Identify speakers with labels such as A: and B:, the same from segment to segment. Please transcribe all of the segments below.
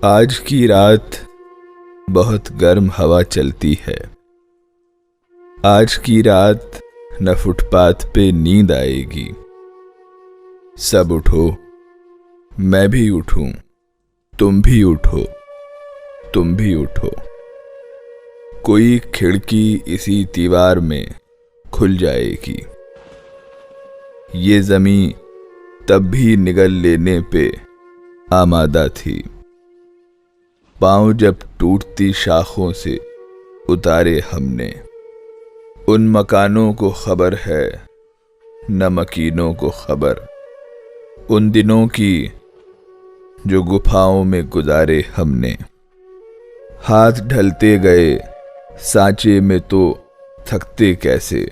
A: आज की रात बहुत गर्म हवा चलती है। आज की रात न फुटपाथ पे नींद आएगी। सब उठो, मैं भी उठूं, तुम भी उठो, तुम भी उठो। कोई खिड़की इसी दीवार में खुल जाएगी। ये ज़मीं तब भी निगल लेने पे आमादा थी। पाँव जब टूटती शाखों से उतारे हमने। उन मकानों को खबर है न मकीनों को खबर, उन दिनों की जो गुफाओं में गुजारे हमने। हाथ ढलते गए सांचे में तो थकते कैसे,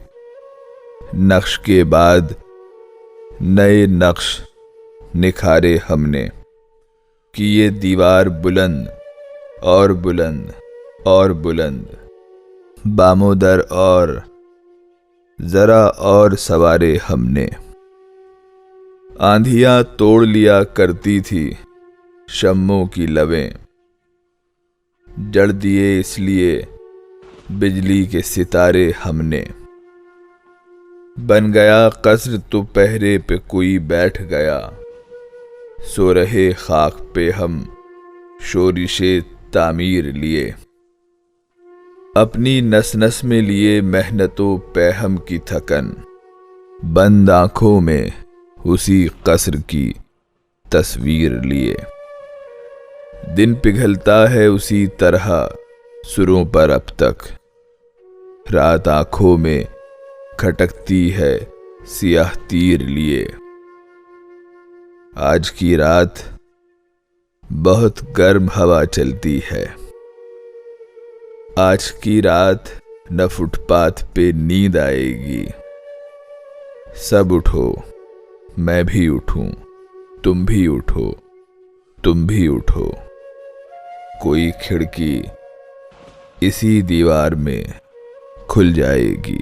A: नक्श के बाद नए नक्श निखारे हमने। कि ये दीवार बुलंद और बुलंद और बुलंद, बामोदर और जरा और सवारे हमने। आंधियां तोड़ लिया करती थी शम्मों की लवें, जड़ दिए इसलिए बिजली के सितारे हमने। बन गया कसर तो पहरे पे कोई बैठ गया, सो रहे खाक पे हम शोरिशे तामीर लिए। अपनी नस नस में लिए मेहनतों पैहम की थकन, बंद आंखों में उसी कसर की तस्वीर लिए। दिन पिघलता है उसी तरह सुरों पर अब तक, रात आंखों में खटकती है सियाह तीर लिए। आज की रात बहुत गर्म हवा चलती है। आज की रात न फुटपाथ पे नींद आएगी। सब उठो, मैं भी उठूं, तुम भी उठो, तुम भी उठो। कोई खिड़की इसी दीवार में खुल जाएगी।